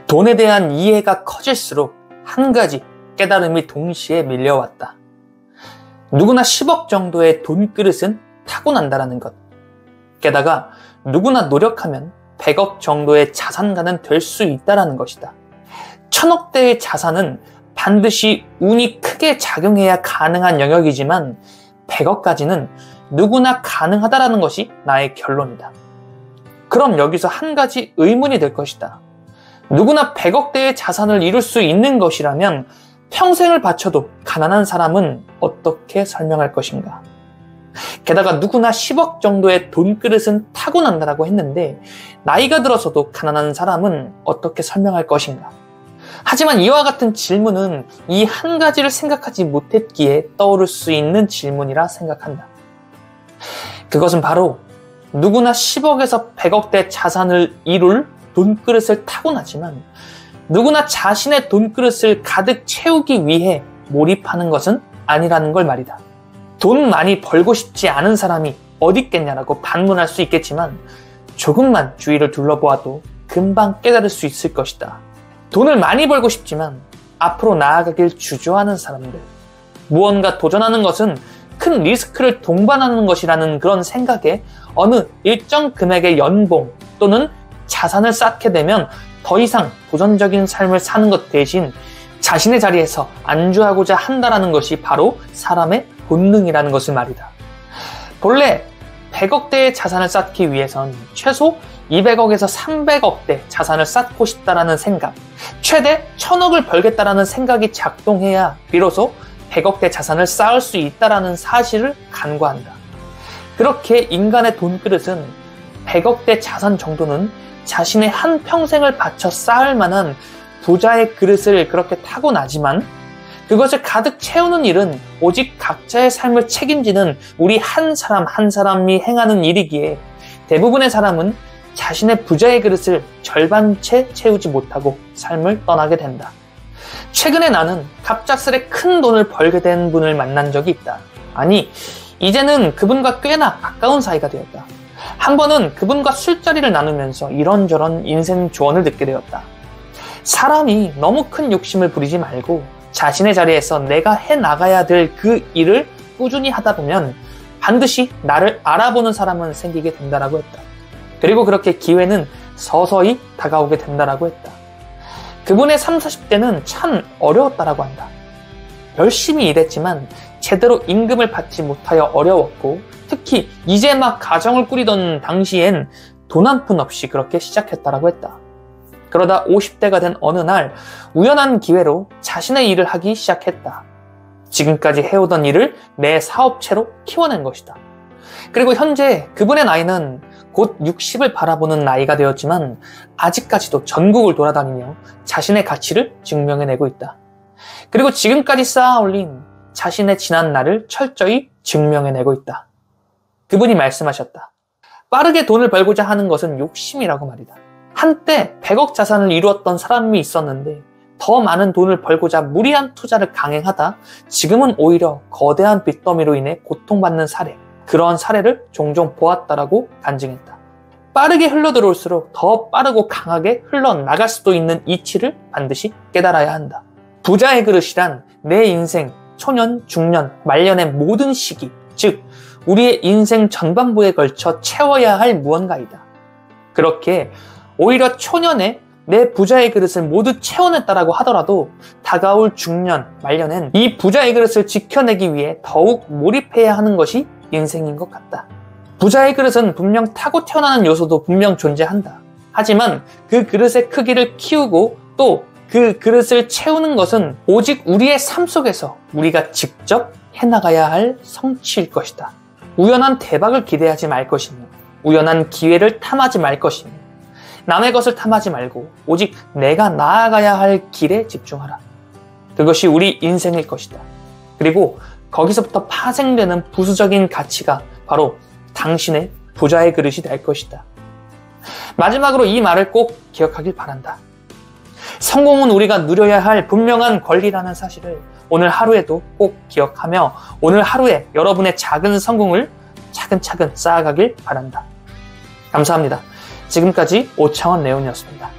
돈에 대한 이해가 커질수록 한 가지 깨달음이 동시에 밀려왔다. 누구나 10억 정도의 돈그릇은 타고난다라는 것. 게다가 누구나 노력하면 100억 정도의 자산가는 될 수 있다는 것이다. 1000억대의 자산은 반드시 운이 크게 작용해야 가능한 영역이지만 100억까지는 누구나 가능하다는 것이 나의 결론이다. 그럼 여기서 한 가지 의문이 될 것이다. 누구나 100억대의 자산을 이룰 수 있는 것이라면 평생을 바쳐도 가난한 사람은 어떻게 설명할 것인가? 게다가 누구나 10억 정도의 돈그릇은 타고난다라고 했는데 나이가 들어서도 가난한 사람은 어떻게 설명할 것인가? 하지만 이와 같은 질문은 이 한 가지를 생각하지 못했기에 떠오를 수 있는 질문이라 생각한다. 그것은 바로 누구나 10억에서 100억대 자산을 이룰 돈그릇을 타고나지만 누구나 자신의 돈그릇을 가득 채우기 위해 몰입하는 것은 아니라는 걸 말이다. 돈 많이 벌고 싶지 않은 사람이 어디 있겠냐라고 반문할 수 있겠지만 조금만 주위를 둘러보아도 금방 깨달을 수 있을 것이다. 돈을 많이 벌고 싶지만 앞으로 나아가길 주저하는 사람들, 무언가 도전하는 것은 큰 리스크를 동반하는 것이라는 그런 생각에 어느 일정 금액의 연봉 또는 자산을 쌓게 되면 더 이상 도전적인 삶을 사는 것 대신 자신의 자리에서 안주하고자 한다는 것이 바로 사람의 본능이라는 것을 말이다. 본래 100억대의 자산을 쌓기 위해선 최소 200억에서 300억대 자산을 쌓고 싶다라는 생각, 최대 1000억을 벌겠다라는 생각이 작동해야 비로소 100억대 자산을 쌓을 수 있다라는 사실을 간과한다. 그렇게 인간의 돈그릇은 100억대 자산 정도는 자신의 한 평생을 바쳐 쌓을 만한 부자의 그릇을 그렇게 타고나지만 그것을 가득 채우는 일은 오직 각자의 삶을 책임지는 우리 한 사람 한 사람이 행하는 일이기에 대부분의 사람은 자신의 부자의 그릇을 절반 채 채우지 못하고 삶을 떠나게 된다. 최근에 나는 갑작스레 큰 돈을 벌게 된 분을 만난 적이 있다. 아니, 이제는 그분과 꽤나 가까운 사이가 되었다. 한 번은 그분과 술자리를 나누면서 이런저런 인생 조언을 듣게 되었다. 사람이 너무 큰 욕심을 부리지 말고 자신의 자리에서 내가 해나가야 될 그 일을 꾸준히 하다 보면 반드시 나를 알아보는 사람은 생기게 된다라고 했다. 그리고 그렇게 기회는 서서히 다가오게 된다라고 했다. 그분의 30, 40대는 참 어려웠다라고 한다. 열심히 일했지만 제대로 임금을 받지 못하여 어려웠고 특히 이제 막 가정을 꾸리던 당시엔 돈 한 푼 없이 그렇게 시작했다라고 했다. 그러다 50대가 된 어느 날 우연한 기회로 자신의 일을 하기 시작했다. 지금까지 해오던 일을 내 사업체로 키워낸 것이다. 그리고 현재 그분의 나이는 곧 60을 바라보는 나이가 되었지만 아직까지도 전국을 돌아다니며 자신의 가치를 증명해내고 있다. 그리고 지금까지 쌓아올린 자신의 지난 날을 철저히 증명해내고 있다. 그분이 말씀하셨다. 빠르게 돈을 벌고자 하는 것은 욕심이라고 말이다. 한때 100억 자산을 이루었던 사람이 있었는데 더 많은 돈을 벌고자 무리한 투자를 강행하다 지금은 오히려 거대한 빚더미로 인해 고통받는 사례, 그러한 사례를 종종 보았다라고 간증했다. 빠르게 흘러들어올수록 더 빠르고 강하게 흘러나갈 수도 있는 이치를 반드시 깨달아야 한다. 부자의 그릇이란 내 인생, 초년, 중년, 말년의 모든 시기, 즉 우리의 인생 전반부에 걸쳐 채워야 할 무언가이다. 그렇게 오히려 초년에 내 부자의 그릇을 모두 채워냈다라고 하더라도 다가올 중년, 말년엔 이 부자의 그릇을 지켜내기 위해 더욱 몰입해야 하는 것이 인생인 것 같다. 부자의 그릇은 분명 타고 태어나는 요소도 분명 존재한다. 하지만 그 그릇의 크기를 키우고 또 그 그릇을 채우는 것은 오직 우리의 삶 속에서 우리가 직접 해나가야 할 성취일 것이다. 우연한 대박을 기대하지 말 것이며 우연한 기회를 탐하지 말 것이며 남의 것을 탐하지 말고 오직 내가 나아가야 할 길에 집중하라. 그것이 우리 인생일 것이다. 그리고 거기서부터 파생되는 부수적인 가치가 바로 당신의 부자의 그릇이 될 것이다. 마지막으로 이 말을 꼭 기억하길 바란다. 성공은 우리가 누려야 할 분명한 권리라는 사실을 오늘 하루에도 꼭 기억하며 오늘 하루에 여러분의 작은 성공을 차근차근 쌓아가길 바란다. 감사합니다. 지금까지 오창원 레온이었습니다.